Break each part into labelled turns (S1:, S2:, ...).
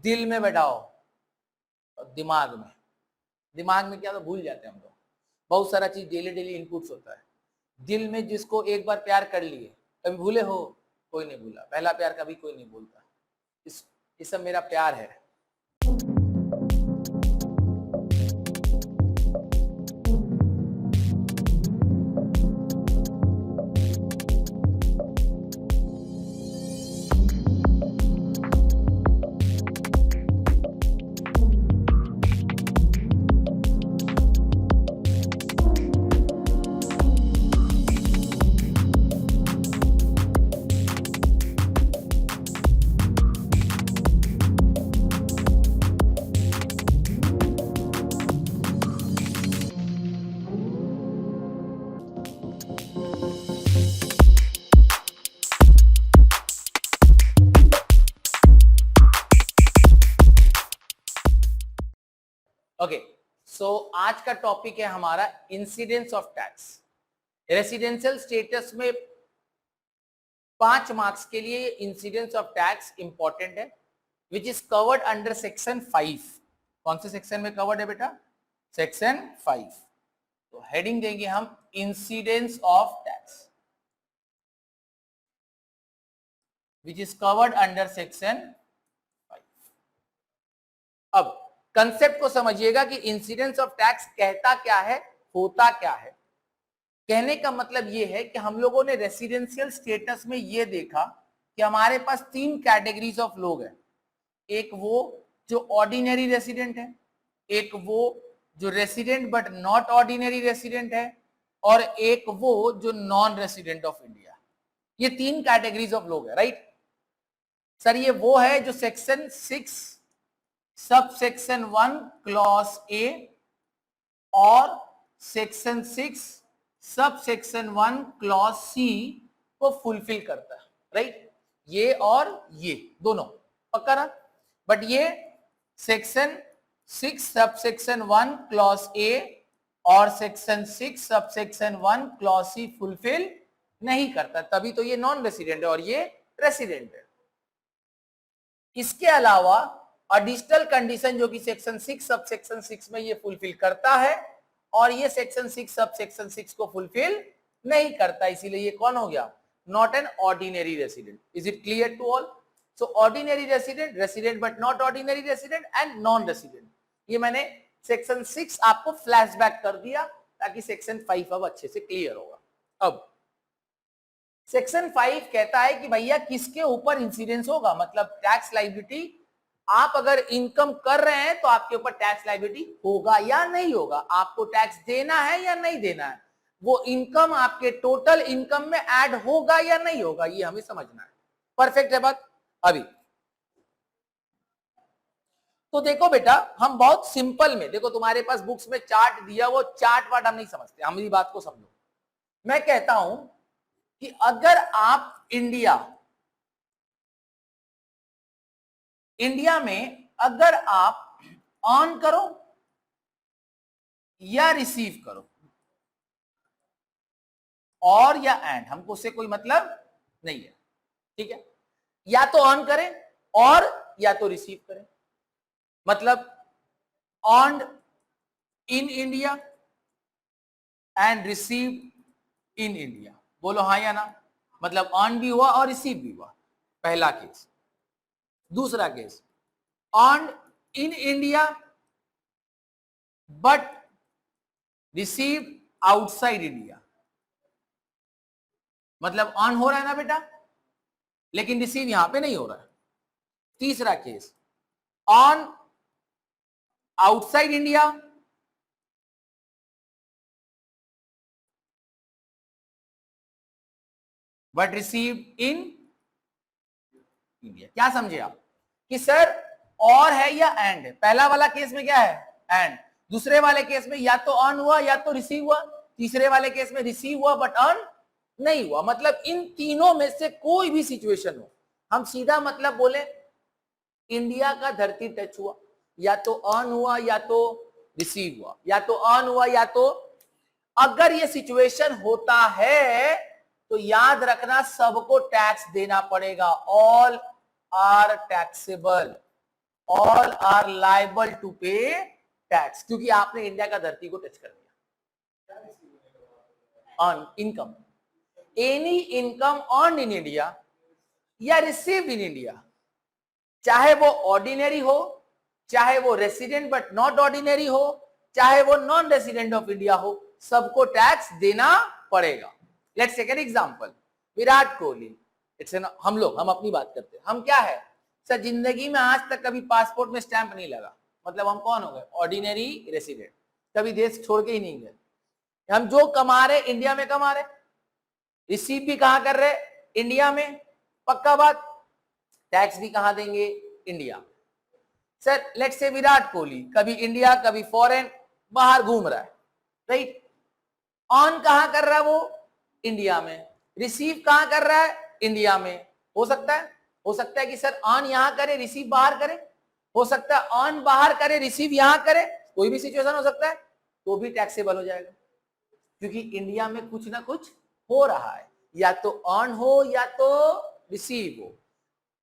S1: दिल में बैठाओ और दिमाग में क्या, तो भूल जाते हैं हम लोग। बहुत सारा चीज डेली डेली इनपुट्स होता है। दिल में जिसको एक बार प्यार कर लिए, कभी भूले हो? कोई नहीं भूला। पहला प्यार कभी कोई नहीं भूलता। इस सब मेरा प्यार है। ओके, सो आज का टॉपिक है हमारा incidence of tax. Residential status में 5 मार्क्स के लिए इंसिडेंस ऑफ टैक्स इंपॉर्टेंट है, which is covered under section 5। कौन से सेक्शन में कवर्ड है बेटा? सेक्शन 5। तो हेडिंग देंगे हम incidence of tax, which is covered under section 5। अब कंसेप्ट को समझिएगा कि इंसिडेंस ऑफ टैक्स कहता क्या है, होता क्या है। कहने का मतलब यह है कि हम लोगों ने रेसिडेंशियल स्टेटस में यह देखा कि हमारे पास 3 कैटेगरीज ऑफ लोग हैं। एक वो जो ऑर्डिनरी रेसिडेंट है, एक वो जो resident but not ordinary resident है, और एक वो जो नॉन रेसिडेंट ऑफ इंडिया। ये 3 कैटेगरीज ऑफ लोग है, राइट सर? ये वो है जो section 6 sub section 1 clause A और section 6 sub section 1 clause C को फुलफिल करता है, राइट? ये और ये दोनों पक्का ना? बट ये section 6 sub section 1 clause A और section 6 sub section 1 clause C fulfil नहीं करता, तभी तो ये नॉन रेसिडेंट है और ये रेसिडेंट है। इसके अलावा एडिशनल कंडीशन जो कि सेक्शन 6 सब सेक्शन 6 में ये फुलफिल करता है और ये सेक्शन 6 सब सेक्शन 6 को फुलफिल नहीं करता, इसीलिए ये कौन हो गया? Not an ordinary resident. Is it clear to all? So ordinary resident, resident but not ordinary resident and non resident. ये मैंने सेक्शन 6 आपको फ्लैशबैक कर दिया ताकि सेक्शन 5 अब अच्छे से क्लियर होगा। अब सेक्शन 5 कहता है कि भैया किसके ऊपर इंसिडेंस होगा, मतलब टैक्स लायबिलिटी। आप अगर इनकम कर रहे हैं तो आपके ऊपर टैक्स लायबिलिटी होगा या नहीं होगा, आपको टैक्स देना है या नहीं देना है, वो इनकम आपके टोटल इनकम में ऐड होगा या नहीं होगा, ये हमें समझना है। परफेक्ट है बात? अभी तो देखो बेटा, हम बहुत सिंपल में, देखो तुम्हारे पास बुक्स में चार्ट दिया, वो चार्ट वार्ट हम नहीं समझते, हमारी बात को समझो। मैं कहता हूं कि अगर आप इंडिया में अगर आप ऑन करो या रिसीव करो, और या एंड, हमको उससे कोई मतलब नहीं है, ठीक है? या तो ऑन करें और या तो रिसीव करें, मतलब on in India and receive in India. बोलो हाँ या ना? मतलब ऑन भी हुआ और रिसीव भी हुआ, पहला केस। दूसरा case, on in India but receive outside India, मतलब ऑन हो रहा है ना बेटा, लेकिन रिसीव यहां पे नहीं हो रहा है। तीसरा case, on outside India but receive in India. क्या समझे आप कि सर और है या एंड है? पहला वाला केस में क्या है? एंड। दूसरे वाले केस में या तो ऑन हुआ या तो रिसीव हुआ। तीसरे वाले केस में रिसीव हुआ बट ऑन नहीं हुआ। मतलब इन तीनों में से कोई भी सिचुएशन हो, हम सीधा मतलब बोले इंडिया का धरती टच हुआ, या तो ऑन हुआ या तो रिसीव हुआ, या तो ऑन हुआ या तो, अगर ये सिचुएशन होता है तो याद रखना सबको टैक्स देना पड़ेगा। All are taxable, all are liable to pay tax, क्योंकि आपने इंडिया का धरती को टच कर दिया। On income, any income earn in India या रिसीव्ड इन इंडिया, चाहे वो ऑर्डिनरी हो, चाहे वो रेसिडेंट बट नॉट ऑर्डिनरी हो, चाहे वो नॉन रेसिडेंट ऑफ इंडिया हो, सबको टैक्स देना पड़ेगा। Let's take an example, Virat Kohli, हम अपनी बात करते हैं, हम क्या है सर, जिंदगी में आज तक कभी पासपोर्ट में स्टैंप नहीं लगा, मतलब हम कौन हो गए, ऑर्डिनरी रेसिडेंट, कभी देश छोड़ के ही नहीं गए। हम जो कमा रहे इंडिया में कमा रहे, रिसीव भी कहां कर रहे, इंडिया में, पक्का बात, टैक्स भी कहां देंगे, India. Sir let's say Virat Kohli कभी इंडिया कभी फॉरेन बाहर घूम रहा है, राइट, ऑन कहां कर रहा है वो, इंडिया में, रिसीव कहां कर रहा है, इंडिया में। हो सकता है कि सर ऑन यहां करे रिसीव बाहर करे, हो सकता है ऑन बाहर करे रिसीव यहां करे, कोई भी सिचुएशन हो सकता है, तो भी टैक्सेबल हो जाएगा, क्योंकि इंडिया में कुछ ना कुछ हो रहा है, या तो ऑन हो या तो रिसीव हो,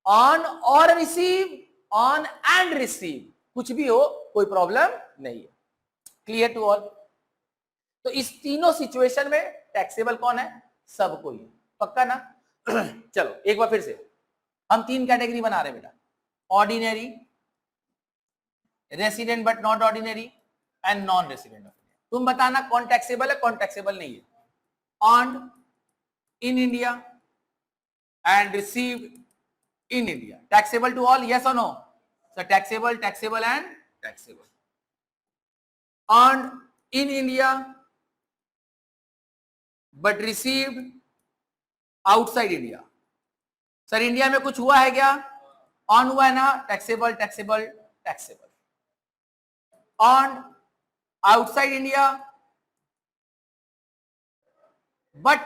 S1: ऑन और रिसीव, ऑन एंड रिसीव, कुछ भी हो कोई प्रॉब्लम नहीं है। Clear to all. तो इस तीनों सिचुएशन में टैक्सेबल कौन है, सब कोई, पक्का ना। चलो एक बार फिर से हम तीन कैटेगरी बना रहे हैं बेटा, ordinary, resident but not ordinary and non resident of India. तुम बताना कौन टैक्सेबल है कौन टैक्सेबल नहीं है। Earned in India and received in India, taxable to all, yes or no? So taxable and taxable. Earned in India but received outside India. Sir India में कुछ हुआ है क्या, ऑन हुआ है ना, taxable. Earned outside India but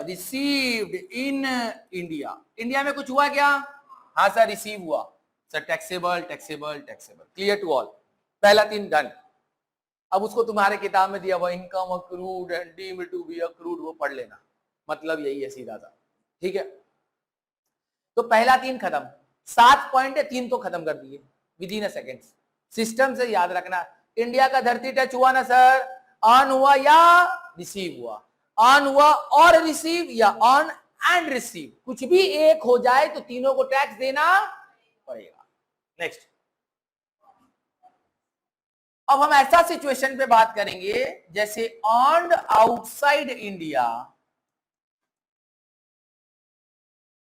S1: received in India, India में कुछ हुआ क्या, हाँ सर रिसीव हुआ, sir taxable. Clear to all, पहला तीन डन। अब उसको तुम्हारे किताब में दिया हुआ income accrued and deemed to be accrued, वो पढ़ लेना, मतलब यही है सीधा सा, ठीक है। तो पहला तीन खत्म, 7 पॉइंट है, 3 तो खत्म कर दिए with in a second. System से याद रखना, इंडिया का धरती टच हुआ ना सर, ऑन हुआ या रिसीव हुआ, ऑन हुआ और रिसीव या ऑन एंड रिसीव, कुछ भी एक हो जाए तो तीनों को टैक्स देना पड़ेगा। नेक्स्ट, अब हम ऐसा सिचुएशन पे बात करेंगे जैसे earned outside India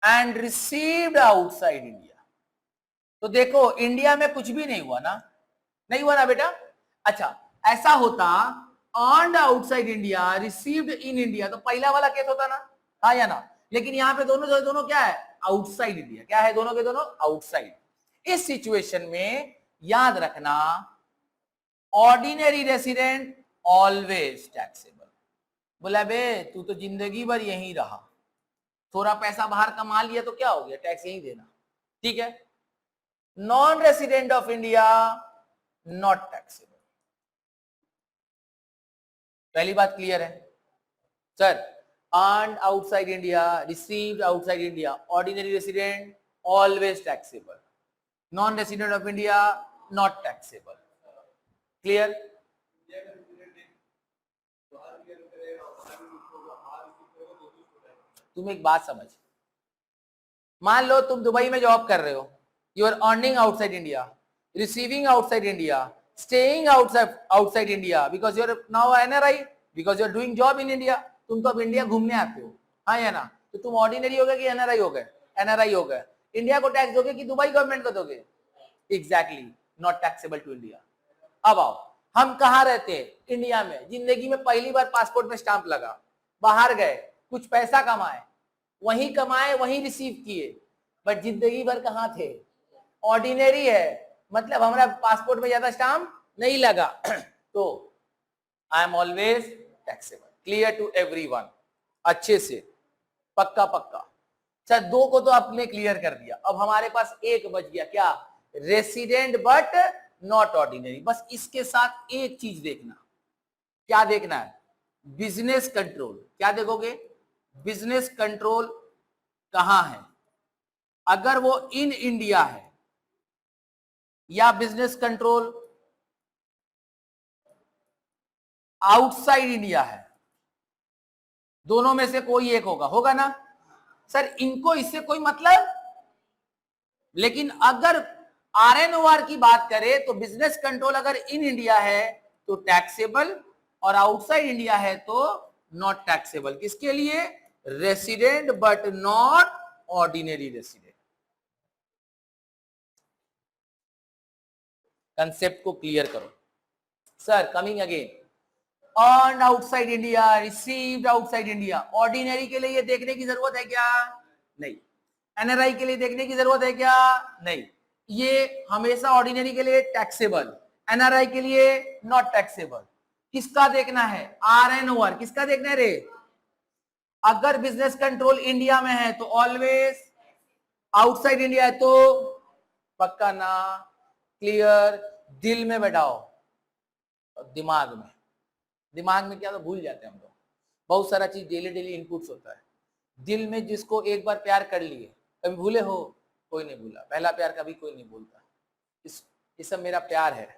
S1: and received outside India. तो देखो इंडिया में कुछ भी नहीं हुआ ना, नहीं हुआ ना बेटा। अच्छा ऐसा होता earned outside India received in India, तो पहला वाला केस होता ना, हाँ या ना, लेकिन यहां पे दोनों क्या है, आउटसाइड इंडिया, क्या है, दोनों के दोनों आउटसाइड। इस सिचुएशन में याद रखना ऑर्डिनरी रेसिडेंट ऑलवेज टैक्सेबल। बोला बे तू तो जिंदगी भर यहीं रहा, थोड़ा पैसा बाहर कमा लिया तो क्या हो गया, टैक्स यहीं देना, ठीक है। Non resident of India not taxable. पहली बात क्लियर है sir, earned outside India, received outside India, ordinary resident always taxable, non resident of India not taxable. Clear. तुम एक बात समझ, मान लो तुम दुबई में जॉब कर रहे हो, you are earning outside India, receiving outside India, staying outside India because you are now NRI, because you are doing job in India. तुम तो अब इंडिया घूमने आते हो, हाँ या ना, तो तुम ऑर्डिनरी हो गए कि एनआरआई हो गए, एनआरआई हो गए। इंडिया को टैक्स दोगे कि दुबई गवर्नमेंट को दोगे, exactly not taxable to India. अब आओ, हम कहाँ रहते हैं, इंडिया में, जिंदगी में पहली बार पासपोर्ट में स्टाम्प लगा, बाहर गए, कुछ पैसा कमाए, वहीं कमाए वहीं रिसीव किए, बट जिंदगी भर कहाँ थे, ऑर्डिनरी है, मतलब हमारा पासपोर्ट में ज्यादा स्टाम्प नहीं लगा, तो I am always taxable. Clear to everyone, अच्छे से, पक्का पक्का। अच्छा दो को तो आपने क्लियर कर दिया, अब हमारे पास एक बच गया, क्या, रेसिडेंट बट नॉट ऑर्डिनरी। बस इसके साथ एक चीज देखना, क्या देखना है, बिजनेस कंट्रोल। क्या देखोगे, बिजनेस कंट्रोल कहां है, अगर वो इन इंडिया है या बिजनेस कंट्रोल आउटसाइड इंडिया है, दोनों में से कोई एक होगा, होगा ना सर? इनको इससे कोई मतलब, लेकिन अगर RNOR की बात करें तो बिजनेस कंट्रोल अगर इन इंडिया है तो टैक्सेबल, और आउटसाइड इंडिया है तो नॉट टैक्सेबल। किसके लिए? Resident but not ordinary resident. Concept को क्लियर करो sir. Coming again, earn outside India, received outside India, ordinary के लिए ये देखने की जरूरत है क्या? नहीं। NRI के लिए देखने की जरूरत है क्या? नहीं। ये हमेशा ऑर्डिनरी के लिए टैक्सेबल, NRI के लिए नॉट टैक्सेबल। किसका देखना है? RNOR। किसका देखना है रे? अगर बिजनेस कंट्रोल इंडिया में है तो ऑलवेज, आउटसाइड इंडिया है तो पक्का ना। क्लियर? दिल में बैठाओ, दिमाग में। दिमाग में क्या तो भूल जाते हैं हम लोग, बहुत सारा चीज डेली डेली इनपुट्स होता है। दिल में जिसको एक बार प्यार कर लिए, कभी भूले हो? कोई नहीं भूला। पहला प्यार कभी कोई नहीं भूलता। ये सब मेरा प्यार है।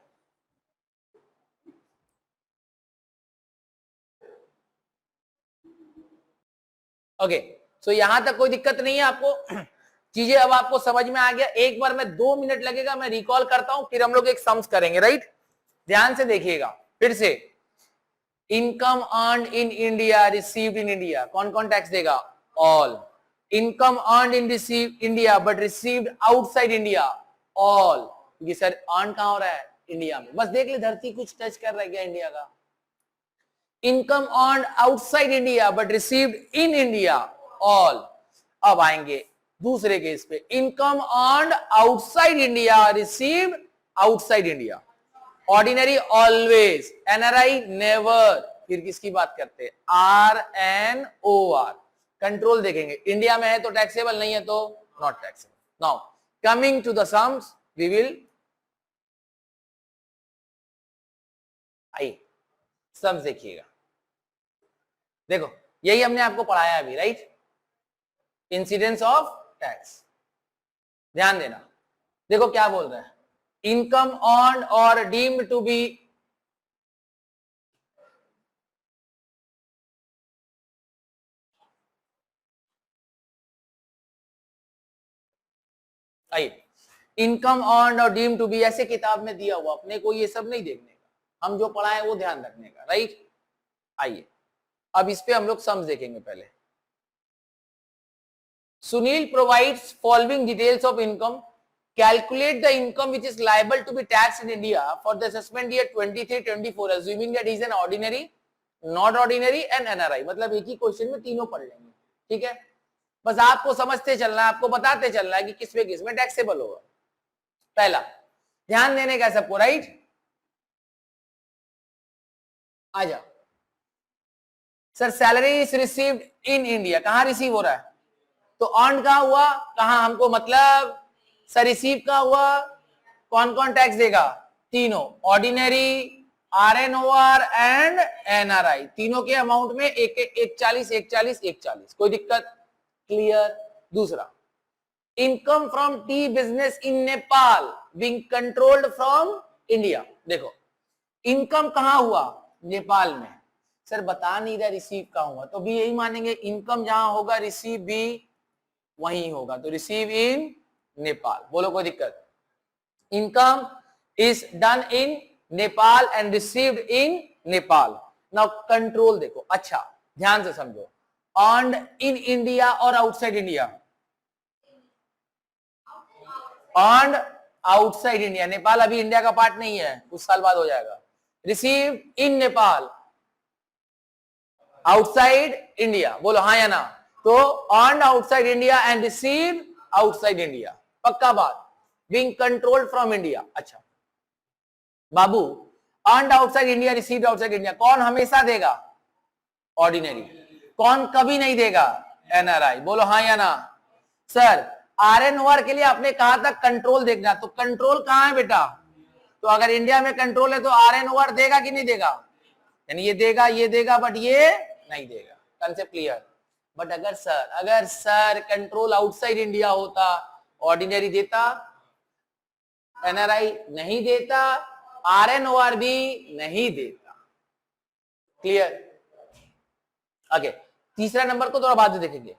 S1: ओके, सो यहां तक कोई दिक्कत नहीं है आपको? चीजें अब आपको समझ में आ गया। एक बार मैं 2 मिनट लगेगा, मैं रिकॉल करता हूं, फिर हम लोग एक सम्स करेंगे, राइट? ध्यान से देखिएगा फिर से। Income earn in India, received in India, कौन कौन टैक्स देगा? All. Income earn in receive India but received outside India, all. क्योंकि सर अर्न कहां हो रहा है? इंडिया में। बस देख ले, धरती कुछ टच कर रहा है क्या इंडिया का? Income earn outside India but received in India, all. अब आएंगे दूसरे केस पे, income earn outside India, received outside India, ordinary always, NRI never. फिर किसकी बात करते हैं? RNOR। कंट्रोल देखेंगे, इंडिया में है तो टैक्सेबल, नहीं है तो not taxable. Now coming to the sums, we will आइए सम्स देखिएगा। देखो यही हमने आपको पढ़ाया अभी, राइट? Incidence of tax. ध्यान देना, देखो क्या बोल रहा है। इनकम अर्न और डीम्ड टू बी, आइए, इनकम अर्न और डीम्ड टू बी ऐसे किताब में दिया हुआ, अपने को ये सब नहीं देखने का, हम जो पढ़ा है वो ध्यान रखने का, राइट? आइए अब इस पे हम लोग सम्स देखेंगे। पहले Sunil provides following details of income, calculate the income which is liable to be taxed in India for the assessment year 23-24 assuming that he is an ordinary, not ordinary and NRI। मतलब एक ही question में तीनों पढ़ लेंगे, ठीक है? बस आपको समझते चलना है, आपको बताते चलना है कि किस में टैक्सेबल होगा। पहला ध्यान देने का सबको, राइट? आ जाओ sir. Salary is received in India, कहां रिसीव हो रहा है? तो अर्न कहां हुआ? कहां? हमको मतलब सर रिसीव का हुआ, कौन कौन टैक्स देगा? तीनों, ऑर्डिनरी, RNOR एंड NRI। तीनों के अमाउंट में एक 40, 41, 41। कोई दिक्कत? क्लियर? दूसरा, income from T business in Nepal being controlled from India. देखो इनकम कहां हुआ? नेपाल में। सर बता नहीं रहा रिसीव कहां हुआ, तो भी यही मानेंगे, इनकम जहां होगा रिसीव भी वहीं होगा, तो रिसीव इन नेपाल। बोलो कोई दिक्कत? Income is done in Nepal and received in Nepal. Now control देखो, अच्छा ध्यान से समझो, अर्न्ड इन इंडिया और outside India? Earned outside India. Nepal अभी इंडिया का पार्ट नहीं है, कुछ साल बाद हो जाएगा। Receive in Nepal, outside India. बोलो हाँ या ना? तो earned outside India and receive outside India, पक्का बात। Being controlled from India. अच्छा बाबू, earned outside India, received outside India, कौन हमेशा देगा? ऑर्डिनरी। कौन कभी नहीं देगा? NRI। बोलो हाँ या ना? सर RNOR के लिए आपने कहा था कंट्रोल देखना, तो कंट्रोल कहां है बेटा? तो अगर इंडिया में कंट्रोल है तो RNOR देगा कि नहीं देगा? यानी ये देगा बट ये नहीं देगा। Concept clear? बट अगर सर कंट्रोल आउटसाइड इंडिया होता, ऑर्डिनरी देता? एनआरआई नहीं देता, आरएनओआर भी नहीं देता। क्लियर? आगे तीसरा नंबर को थोड़ा बाद में देखेंगे।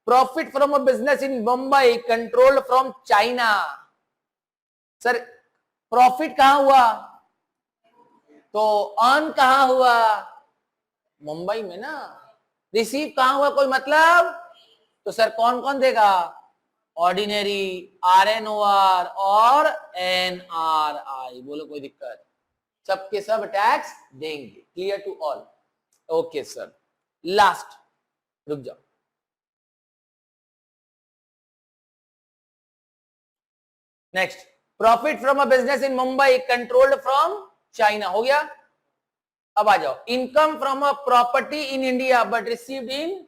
S1: Profit from a business in Mumbai controlled from China. Sir profit कहां हुआ? तो अर्न कहां हुआ? मुंबई में ना। रिसीव कहां हुआ कोई मतलब? तो सर कौन कौन देगा? ऑर्डिनरी, आरएनओआर और एनआरआई। बोलो कोई दिक्कत? सबके सब टैक्स देंगे। Clear to all? Okay sir. Last, रुक जाओ। Next, profit from a business in Mumbai controlled from China. हो गया? अब आ जाओ, income from a property in India but received in.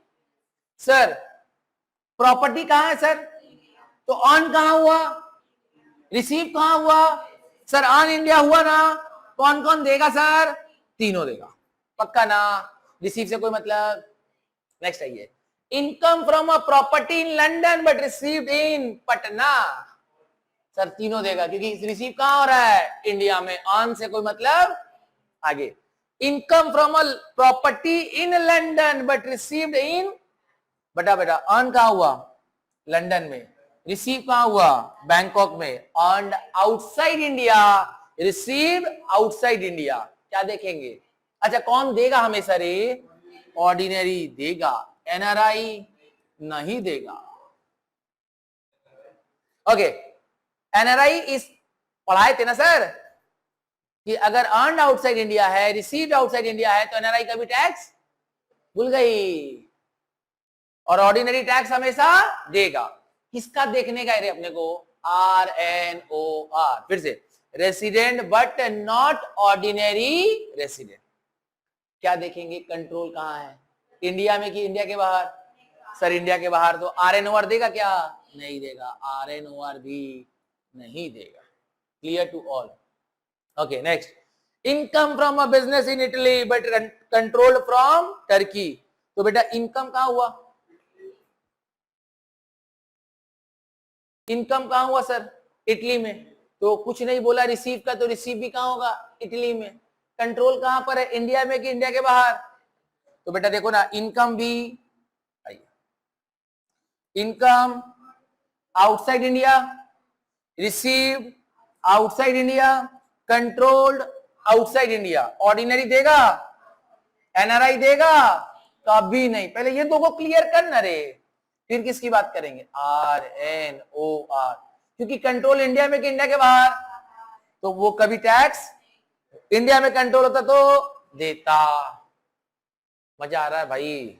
S1: Sir property कहां है सर? तो ऑन कहां हुआ? रिसीव कहां हुआ? सर ऑन इंडिया हुआ ना। कौन कौन देगा सर? तीनों देगा। पक्का ना? रिसीव से कोई मतलब? नेक्स्ट आइए, income from a property in London but received in Patna. Sir तीनों देगा क्योंकि रिसीव कहां हो रहा है? इंडिया में। ऑन से कोई मतलब? आगे, income from a property in London but received इन। बेटा बेटा अर्न कहां हुआ? लंदन में। रिसीव कहां हुआ? बैंकॉक में। Earn outside India, receive outside India. क्या देखेंगे? अच्छा कौन देगा हमेशा रे? ऑर्डिनरी देगा, एनआरआई नहीं देगा। ओके, एनआरआई इस पढ़ाए थे ना सर कि अगर अर्न आउटसाइड इंडिया है, रिसीव्ड आउटसाइड इंडिया है तो एनआरआई का भी टैक्स भूल गई। और ऑर्डिनरी टैक्स हमेशा देगा। किसका देखने का है अपने को? आरएनओआर। फिर से, resident but not ordinary resident. क्या देखेंगे? कंट्रोल कहां है? इंडिया में कि इंडिया के बाहर? सर इंडिया के बाहर। तो आरएनओआर देगा क्या? नहीं देगा। आरएनओआर भी नहीं देगा। Clear to all? Okay next, income from a business in Italy but controlled from Turkey. तो बेटा इनकम कहां हुआ? इनकम कहां हुआ सर? इटली में। तो कुछ नहीं बोला रिसीव का, तो रिसीव भी कहां होगा? इटली में। कंट्रोल कहां पर है? इंडिया में कि इंडिया के बाहर? तो बेटा देखो ना, इनकम भी, income outside India, received outside India, controlled outside India. Ordinary देगा, एनआरआई देगा? कभी नहीं। पहले ये दो को क्लियर करना रे, फिर किसकी बात करेंगे? आरएनओआर। क्योंकि कंट्रोल इंडिया में कि इंडिया के बाहर? तो वो कभी टैक्स, इंडिया में कंट्रोल होता तो देता। मजा आ रहा है भाई?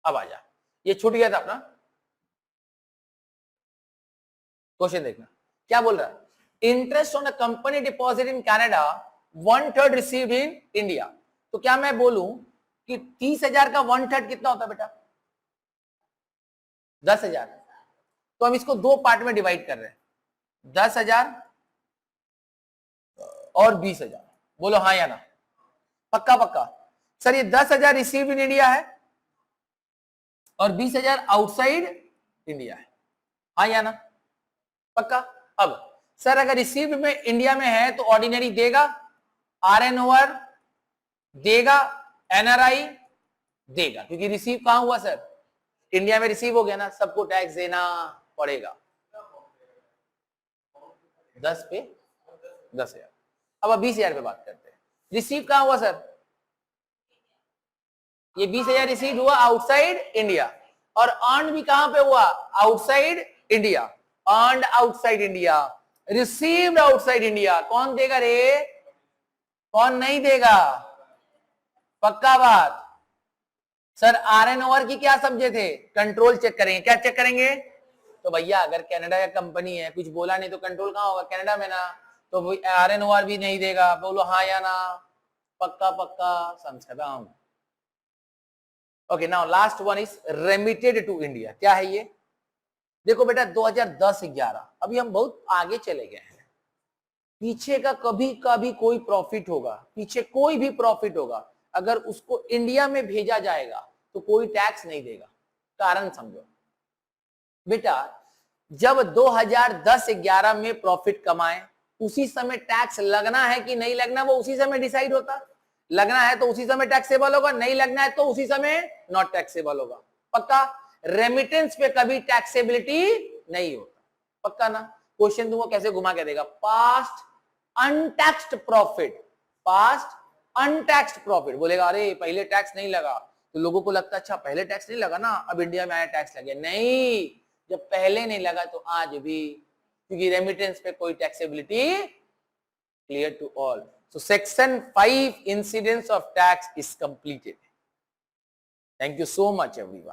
S1: अब आ जा, ये छूट गया था अपना क्वेश्चन। देखना क्या बोल रहा है। Interest on a company deposit in Canada 1/3 received in India. तो क्या मैं बोलूं कि 30,000 का 1/3 कितना होता है बेटा? 10,000। तो हम इसको दो पार्ट में डिवाइड कर रहे हैं, 10,000 और 20,000। बोलो हाँ या ना? पक्का पक्का? सर ये 10,000 रिसीव्ड इन इंडिया है और 20,000 आउटसाइड इंडिया है। हाँ या ना? पक्का? अब सर अगर रिसीव्ड में इंडिया में है तो ऑर्डिनरी देगा, आरएनओआर देगा, एनआरआई देगा। क्योंकि रिसीव कहां हुआ सर? इंडिया में रिसीव हो गया ना, सबको टैक्स देना पड़ेगा। 10 पे 10,000। अब 20,000 पे बात करते हैं। रिसीव कहां हुआ सर? ये 20,000 रिसीव हुआ आउटसाइड इंडिया। और अर्न भी कहां पे हुआ? Outside India. Earn outside India, received outside India. कौन देगा रे? कौन नहीं देगा? पक्का बात? सर आरएनओआर की क्या समझे थे? कंट्रोल चेक करेंगे। क्या चेक करेंगे? तो भैया अगर कनाडा का कंपनी है, कुछ बोला नहीं तो कंट्रोल कहां होगा? कनाडा में ना। तो आरएनओआर भी नहीं देगा। बोलो हाँ या ना? पक्का पक्का संशोधन। Okay now last one is remitted to India. क्या है ये? देखो बेटा 2010-11 अभी हम बहुत आगे चले गए हैं। पीछे का कभी का भी कोई प्रॉफिट होगा, पीछे कोई भी प्रॉफिट होगा, अगर उसको इंडिया में भेजा जाएगा तो कोई टैक्स नहीं देगा। कारण समझो बेटा, जब 2010-11 में प्रॉफिट कमाए उसी समय टैक्स लगना है कि नहीं लगना वो उसी समय डिसाइड होता। लगना है तो उसी समय टैक्सेबल होगा, नहीं लगना है तो उसी समय नॉट टैक्सेबल होगा। पक्का? रेमिटेंस पे कभी टैक्सेबिलिटी नहीं होता। पक्का ना? क्वेश्चन तुमको कैसे घुमा के देगा, पास्ट अनटैक्स्ड प्रॉफिट, पास्ट अनटैक्स्ड प्रॉफिट। बोलेगा अरे पहले टैक्स नहीं लगा, तो लोगों को लगता है अच्छा पहले टैक्स नहीं लगा ना, अब इंडिया में आया टैक्स लगे। नहीं, जब पहले नहीं लगा तो आज भी, क्योंकि रेमिटेंस पे कोई taxability, clear to all. So section 5 incidence of tax is completed. Thank you so much everyone.